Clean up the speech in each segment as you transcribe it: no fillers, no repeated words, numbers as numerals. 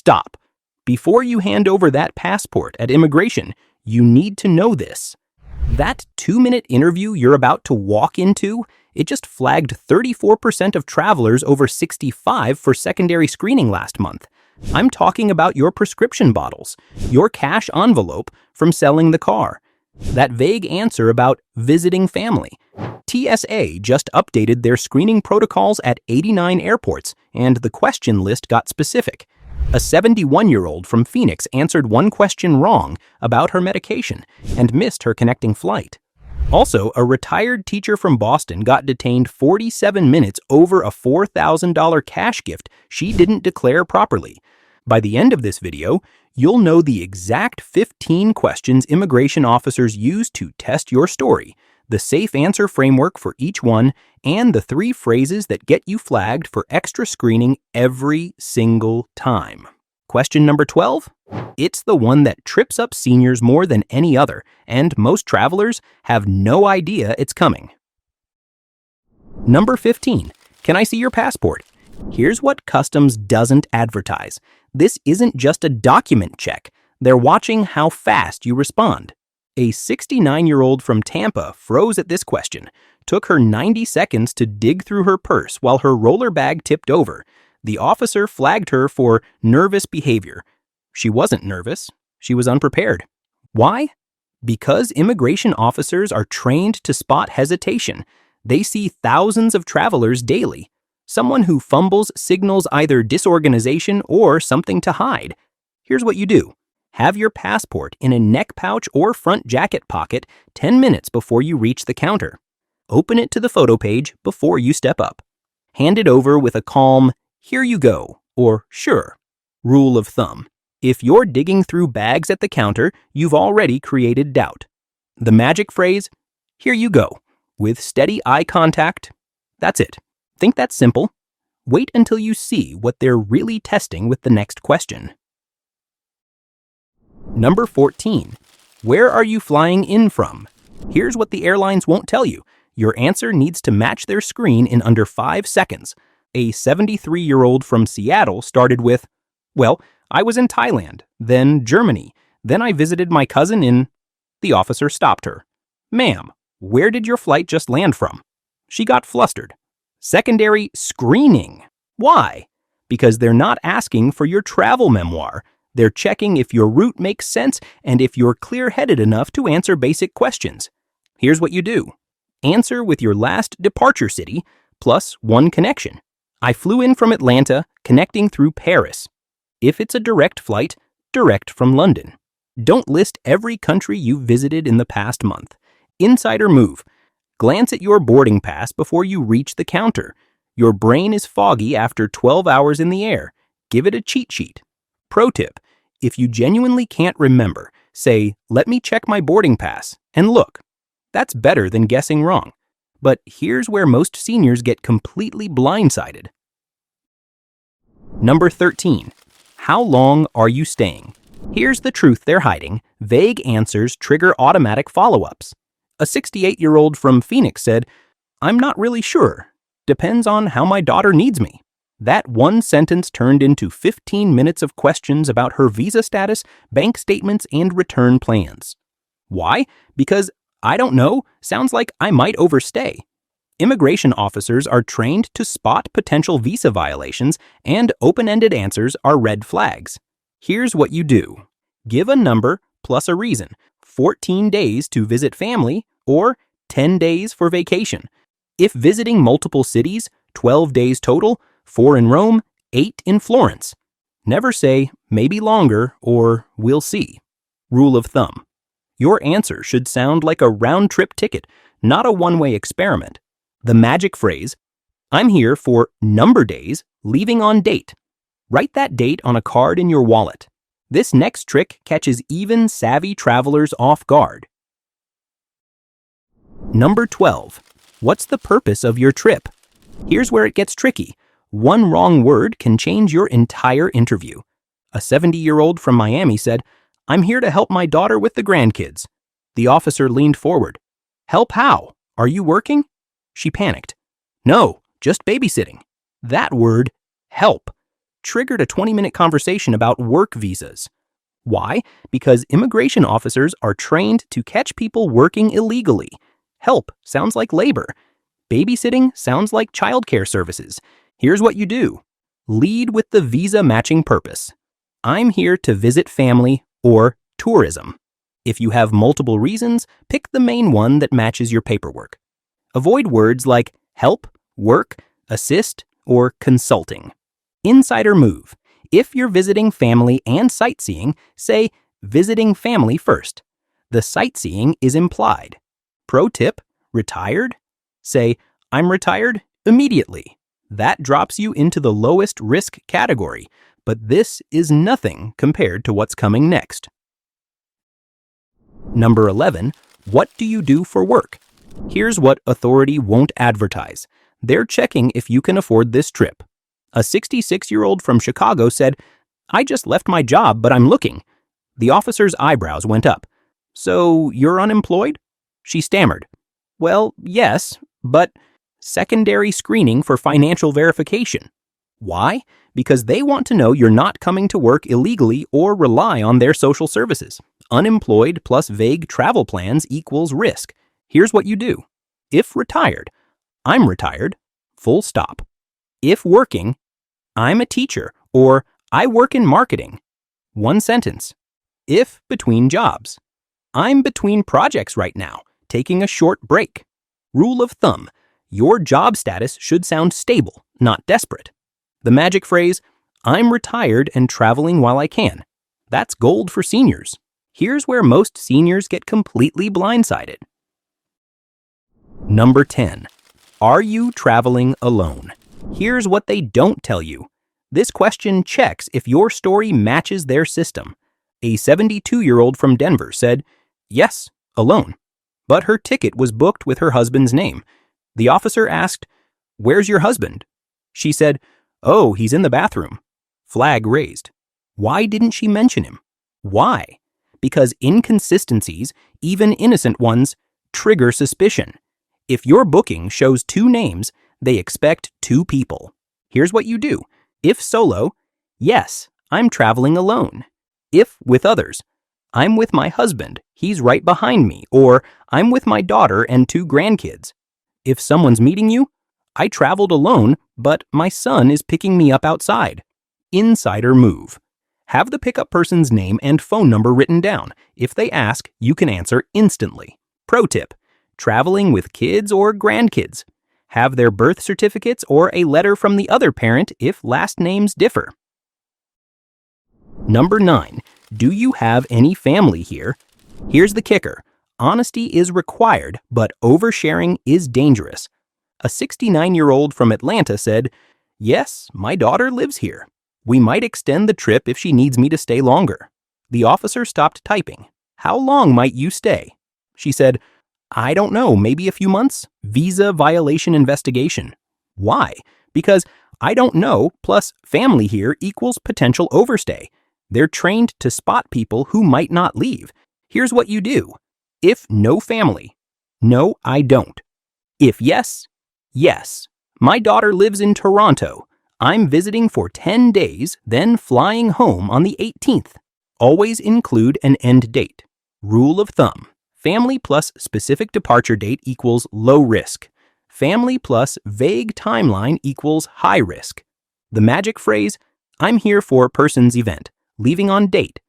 Stop. Before you hand over that passport at immigration, you need to know this. That 2-minute interview you're about to walk into, it just flagged 34% of travelers over 65 for secondary screening last month. I'm talking about your prescription bottles, your cash envelope from selling the car, that vague answer about visiting family. TSA just updated their screening protocols at 89 airports, and the question list got specific. A 71-year-old from Phoenix answered one question wrong about her medication and missed her connecting flight. Also, a retired teacher from Boston got detained 47 minutes over a $4,000 cash gift she didn't declare properly. By the end of this video, you'll know the exact 15 questions immigration officers use to test your story, the safe answer framework for each one, and the 3 phrases that get you flagged for extra screening every single time. Question number 12? It's the one that trips up seniors more than any other, and most travelers have no idea it's coming. Number 15. Can I see your passport? Here's what Customs doesn't advertise. This isn't just a document check. They're watching how fast you respond. A 69-year-old from Tampa froze at this question. Took her 90 seconds to dig through her purse while her roller bag tipped over. The officer flagged her for nervous behavior. She wasn't nervous. She was unprepared. Why? Because immigration officers are trained to spot hesitation. They see thousands of travelers daily. Someone who fumbles signals either disorganization or something to hide. Here's what you do. Have your passport in a neck pouch or front jacket pocket 10 minutes before you reach the counter. Open it to the photo page before you step up. Hand it over with a calm, "Here you go," or "Sure." Rule of thumb. If you're digging through bags at the counter, you've already created doubt. The magic phrase, "Here you go," with steady eye contact. That's it. Think that's simple? Wait until you see what they're really testing with the next question. Number 14. Where are you flying in from? Here's what the airlines won't tell you. Your answer needs to match their screen in under 5 seconds. A 73-year-old from Seattle started with, "Well, I was in Thailand, then Germany, then I visited my cousin in..." The officer stopped her. "Ma'am, where did your flight just land from?" She got flustered. Secondary screening. Why? Because they're not asking for your travel memoir. They're checking if your route makes sense and if you're clear-headed enough to answer basic questions. Here's what you do. Answer with your last departure city, plus 1 connection. I flew in from Atlanta, connecting through Paris. If it's a direct flight, direct from London. Don't list every country you've visited in the past month. Insider move. Glance at your boarding pass before you reach the counter. Your brain is foggy after 12 hours in the air. Give it a cheat sheet. Pro tip, if you genuinely can't remember, say, "Let me check my boarding pass," and look. That's better than guessing wrong. But here's where most seniors get completely blindsided. Number 13. How long are you staying? Here's the truth they're hiding. Vague answers trigger automatic follow-ups. A 68-year-old from Phoenix said, "I'm not really sure. Depends on how my daughter needs me." That one sentence turned into 15 minutes of questions about her visa status, bank statements, and return plans. Why? Because "I don't know" sounds like I might overstay. Immigration officers are trained to spot potential visa violations, and open-ended answers are red flags. Here's what you do. Give a number plus a reason. 14 days to visit family or 10 days for vacation. If visiting multiple cities, 12 days total, 4 in Rome, 8 in Florence. Never say, "maybe longer" or "we'll see." Rule of thumb. Your answer should sound like a round-trip ticket, not a one-way experiment. The magic phrase, "I'm here for number days, leaving on date." Write that date on a card in your wallet. This next trick catches even savvy travelers off guard. Number 12. What's the purpose of your trip? Here's where it gets tricky. One wrong word can change your entire interview. A 70-year-old from Miami said, "I'm here to help my daughter with the grandkids." The officer leaned forward. "Help how? Are you working?" She panicked. "No, just babysitting." That word, help. triggered a 20-minute conversation about work visas. Why? Because immigration officers are trained to catch people working illegally. Help sounds like labor. Babysitting sounds like childcare services. Here's what you do. Lead with the visa matching purpose. I'm here to visit family or tourism. If you have multiple reasons, pick the main one that matches your paperwork. Avoid words like help, work, assist, or consulting. Insider move. If you're visiting family and sightseeing, say visiting family first. The sightseeing is implied. Pro tip, retired? Say, I'm retired immediately. That drops you into the lowest risk category, but this is nothing compared to what's coming next. Number 11, what do you do for work? Here's what authority won't advertise. They're checking if you can afford this trip. A 66-year-old from Chicago said, I just left my job, but I'm looking. The officer's eyebrows went up. So you're unemployed? She stammered. Well, yes, but secondary screening for financial verification. Why? Because they want to know you're not coming to work illegally or rely on their social services. Unemployed plus vague travel plans equals risk. Here's what you do. If retired, I'm retired, full stop. If working, I'm a teacher or I work in marketing. One sentence. If between jobs, I'm between projects right now, taking a short break. Rule of thumb, your job status should sound stable, not desperate. The magic phrase, I'm retired and traveling while I can. That's gold for seniors. Here's where most seniors get completely blindsided. Number 10. Are you traveling alone? Here's what they don't tell you. This question checks if your story matches their system. A 72-year-old from Denver said, yes, alone. But her ticket was booked with her husband's name. The officer asked, where's your husband? She said, oh, he's in the bathroom. Flag raised. Why didn't she mention him? Why? Because inconsistencies, even innocent ones, trigger suspicion. If your booking shows two names, they expect two people. Here's what you do. If solo, yes, I'm traveling alone. If with others, I'm with my husband, he's right behind me, or I'm with my daughter and two grandkids. If someone's meeting you, I traveled alone, but my son is picking me up outside. Insider move. Have the pickup person's name and phone number written down. If they ask, you can answer instantly. Pro tip, traveling with kids or grandkids. Have their birth certificates or a letter from the other parent if last names differ. Number 9. Do you have any family here? Here's the kicker. Honesty is required, but oversharing is dangerous. A 69-year-old from Atlanta said, yes, my daughter lives here. We might extend the trip if she needs me to stay longer. The officer stopped typing. How long might you stay? She said, I don't know, maybe a few months? Visa violation investigation. Why? Because I don't know plus family here equals potential overstay. They're trained to spot people who might not leave. Here's what you do. If no family, no, I don't. If yes, yes. My daughter lives in Toronto. I'm visiting for 10 days, then flying home on the 18th. Always include an end date. Rule of thumb. Family plus specific departure date equals low risk. Family plus vague timeline equals high risk. The magic phrase, I'm here for person's event, leaving on date.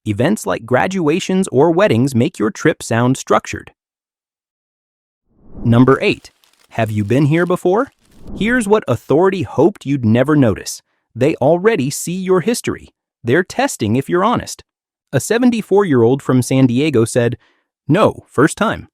Events like graduations or weddings make your trip sound structured. Number 8. Have you been here before? Here's what authority hoped you'd never notice. They already see your history. They're testing if you're honest. A 74-year-old from San Diego said, no, first time.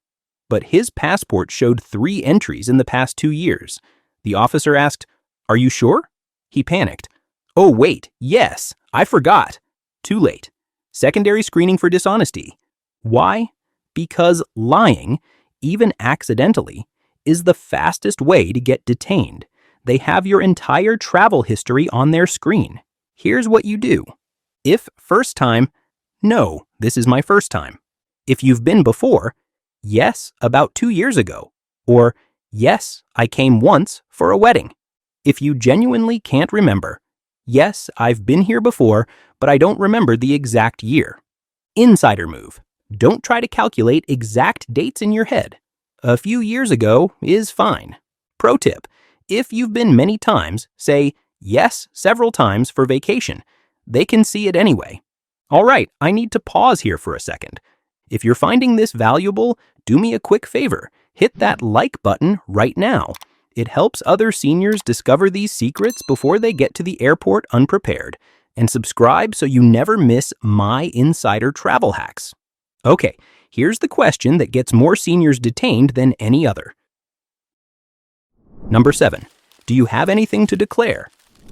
But his passport showed 3 entries in the past 2 years. The officer asked, are you sure? He panicked. Oh, wait, yes, I forgot. Too late. Secondary screening for dishonesty. Why? Because lying, even accidentally, is the fastest way to get detained. They have your entire travel history on their screen. Here's what you do. If first time, no, this is my first time. If you've been before, yes, about 2 years ago, or yes, I came once for a wedding. If you genuinely can't remember, Yes, I've been here before, but I don't remember the exact year. Insider move. Don't try to calculate exact dates in your head. A few years ago is fine. Pro tip: if you've been many times, say yes several times for vacation. They can see it anyway. All right, I need to pause here for a second. If you're finding this valuable, do me a quick favor. Hit that like button right now. It helps other seniors discover these secrets before they get to the airport unprepared. And subscribe so you never miss my insider travel hacks. Okay, here's the question that gets more seniors detained than any other. Number 7. Do you have anything to declare?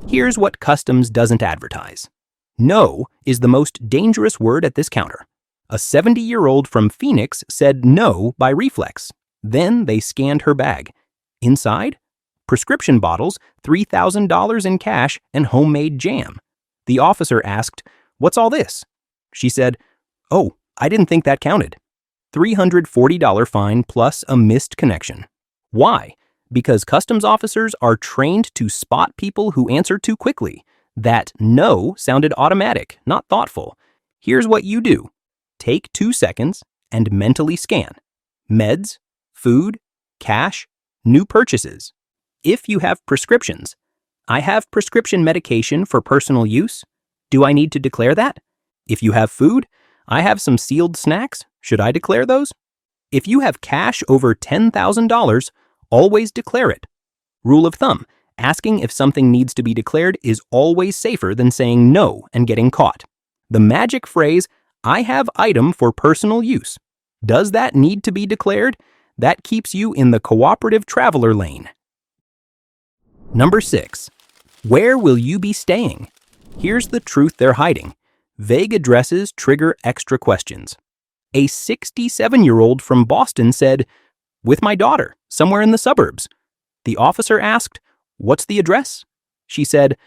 Here's what Customs doesn't advertise. No is the most dangerous word at this counter. A 70-year-old from Phoenix said no by reflex. Then they scanned her bag. Inside? Prescription bottles, $3,000 in cash, and homemade jam. The officer asked, "What's all this?" She said, "Oh, I didn't think that counted." $340 fine plus a missed connection. Why? Because customs officers are trained to spot people who answer too quickly. That no sounded automatic, not thoughtful. Here's what you do. Take 2 seconds and mentally scan. Meds, food, cash, new purchases. If you have prescriptions, I have prescription medication for personal use. Do I need to declare that? If you have food, I have some sealed snacks. Should I declare those? If you have cash over $10,000, always declare it. Rule of thumb: asking if something needs to be declared is always safer than saying no and getting caught. The magic phrase, "I have item for personal use." Does that need to be declared? That keeps you in the cooperative traveler lane. Number 6. Where will you be staying? Here's the truth they're hiding. Vague addresses trigger extra questions. A 67-year-old from Boston said, "With my daughter, somewhere in the suburbs." The officer asked, "What's the address?" She said,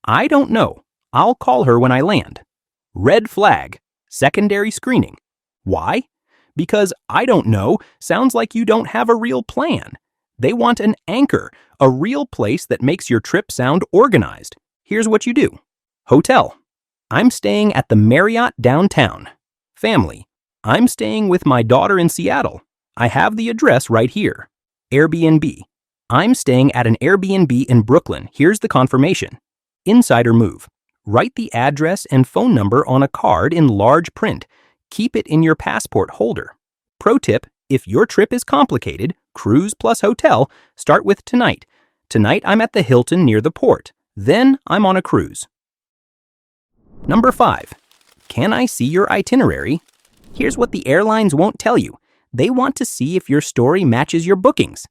"I don't know. I'll call her when I land." Red flag. Secondary screening. Why? Because "I don't know" sounds like you don't have a real plan. They want an anchor, a real place that makes your trip sound organized. Here's what you do. Hotel: I'm staying at the Marriott downtown. Family: I'm staying with my daughter in Seattle. I have the address right here. Airbnb: I'm staying at an Airbnb in Brooklyn. Here's the confirmation. Insider move: write the address and phone number on a card in large print. Keep it in your passport holder. Pro tip: if your trip is complicated, cruise plus hotel, start with tonight. Tonight I'm at the Hilton near the port. Then I'm on a cruise. Number 5. Can I see your itinerary? Here's what the airlines won't tell you. They want to see if your story matches your bookings.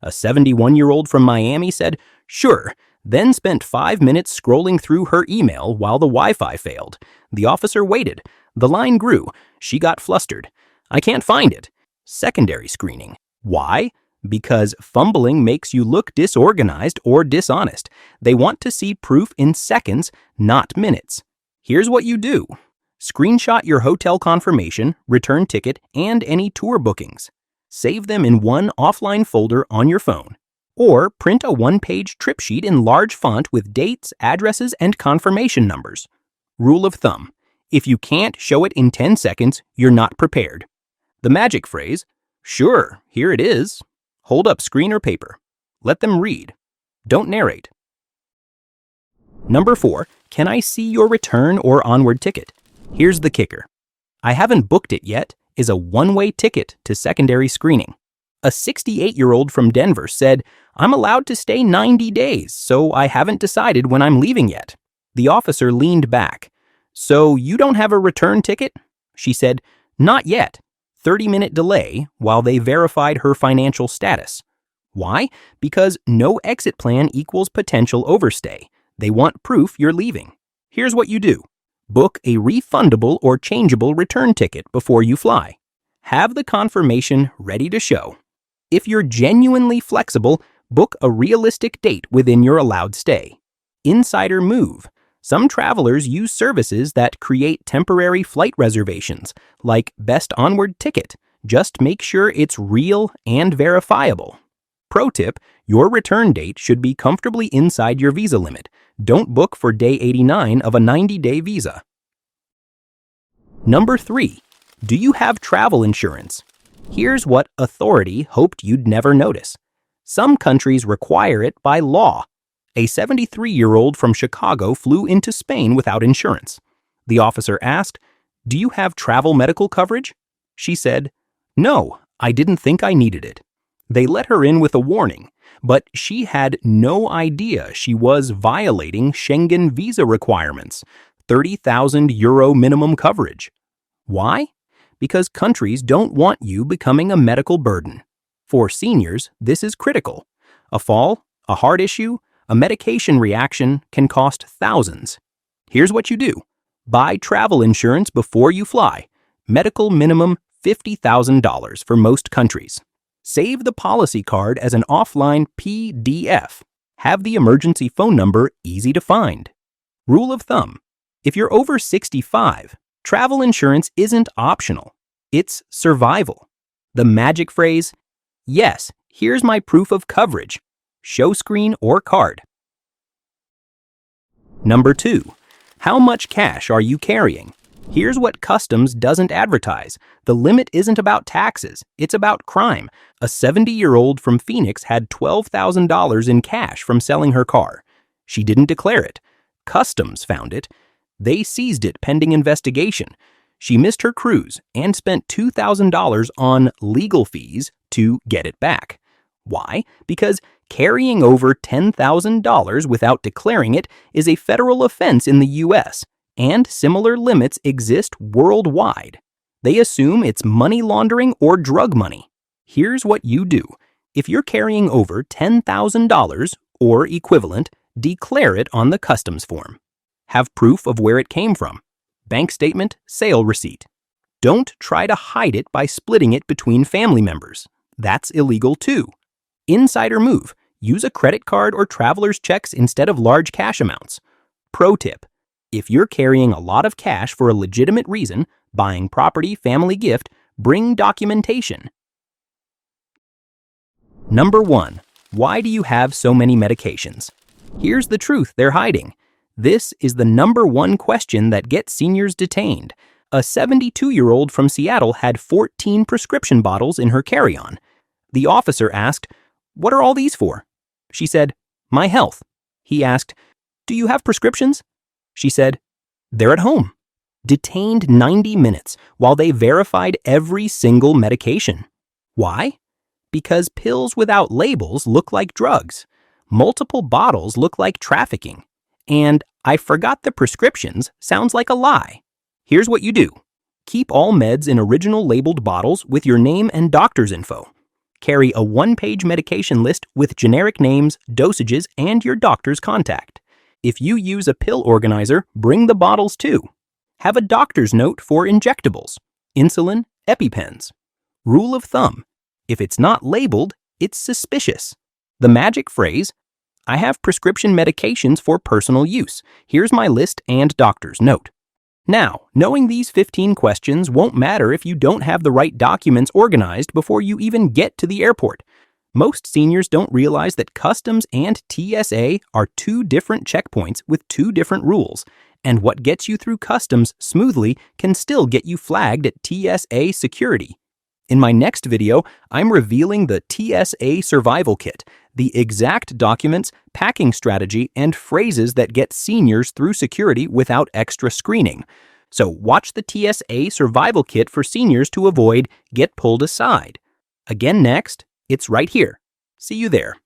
A 71-year-old from Miami said, "Sure," then spent 5 minutes scrolling through her email while the Wi-Fi failed. The officer waited. The line grew. She got flustered. "I can't find it." Secondary screening. Why? Because fumbling makes you look disorganized or dishonest. They want to see proof in seconds, not minutes. Here's what you do. Screenshot your hotel confirmation, return ticket, and any tour bookings. Save them in one offline folder on your phone. Or print a one-page trip sheet in large font with dates, addresses, and confirmation numbers. Rule of thumb: if you can't show it in 10 seconds, you're not prepared. The magic phrase: "Sure, here it is." Hold up screen or paper. Let them read. Don't narrate. Number 4. Can I see your return or onward ticket? Here's the kicker. "I haven't booked it yet" is a one-way ticket to secondary screening. A 68-year-old from Denver said, "I'm allowed to stay 90 days, so I haven't decided when I'm leaving yet." The officer leaned back. "So you don't have a return ticket?" She said, "Not yet." 30-minute delay while they verified her financial status. Why? Because no exit plan equals potential overstay. They want proof you're leaving. Here's what you do. Book a refundable or changeable return ticket before you fly. Have the confirmation ready to show. If you're genuinely flexible, book a realistic date within your allowed stay. Insider move. Some travelers use services that create temporary flight reservations, like Best Onward Ticket. Just make sure it's real and verifiable. Pro tip: your return date should be comfortably inside your visa limit. Don't book for day 89 of a 90-day visa. Number 3. Do you have travel insurance? Here's what authority hoped you'd never notice. Some countries require it by law. A 73-year-old from Chicago flew into Spain without insurance. The officer asked, "Do you have travel medical coverage?" She said, "No, I didn't think I needed it." They let her in with a warning, but she had no idea she was violating Schengen visa requirements, €30,000 minimum coverage. Why? Because countries don't want you becoming a medical burden. For seniors, this is critical. A fall, a heart issue, a medication reaction can cost thousands. Here's what you do. Buy travel insurance before you fly. Medical minimum $50,000 for most countries. Save the policy card as an offline PDF. Have the emergency phone number easy to find. Rule of thumb. If you're over 65, travel insurance isn't optional. It's survival. The magic phrase, "Yes, here's my proof of coverage." Show screen or card. Number 2. How much cash are you carrying? Here's what customs doesn't advertise. The limit isn't about taxes, it's about crime. A 70-year-old from Phoenix had $12,000 in cash from selling her car. She didn't declare it. Customs found it. They seized it pending investigation. She missed her cruise and spent $2,000 on legal fees to get it back. Why? Because carrying over $10,000 without declaring it is a federal offense in the U.S., and similar limits exist worldwide. They assume it's money laundering or drug money. Here's what you do. If you're carrying over $10,000 or equivalent, declare it on the customs form. Have proof of where it came from. Bank statement, sale receipt. Don't try to hide it by splitting it between family members. That's illegal too. Insider move. Use a credit card or traveler's checks instead of large cash amounts. Pro tip. If you're carrying a lot of cash for a legitimate reason, buying property, family gift, bring documentation. Number 1. Why do you have so many medications? Here's the truth they're hiding. This is the number 1 question that gets seniors detained. A 72-year-old from Seattle had 14 prescription bottles in her carry-on. The officer asked, "What are all these for?" She said, "My health." He asked, "Do you have prescriptions?" She said, "They're at home." Detained 90 minutes while they verified every single medication. Why? Because pills without labels look like drugs. Multiple bottles look like trafficking. And "I forgot the prescriptions" sounds like a lie. Here's what you do. Keep all meds in original labeled bottles with your name and doctor's info. Carry a 1-page medication list with generic names, dosages, and your doctor's contact. If you use a pill organizer, bring the bottles too. Have a doctor's note for injectables, insulin, EpiPens. Rule of thumb. If it's not labeled, it's suspicious. The magic phrase, "I have prescription medications for personal use. Here's my list and doctor's note." Now, knowing these 15 questions won't matter if you don't have the right documents organized before you even get to the airport. Most seniors don't realize that customs and TSA are 2 different checkpoints with 2 different rules, and what gets you through customs smoothly can still get you flagged at TSA security. In my next video, I'm revealing the TSA survival kit, the exact documents, packing strategy, and phrases that get seniors through security without extra screening. So watch the TSA survival kit for seniors to avoid get pulled aside. Again next, it's right here. See you there.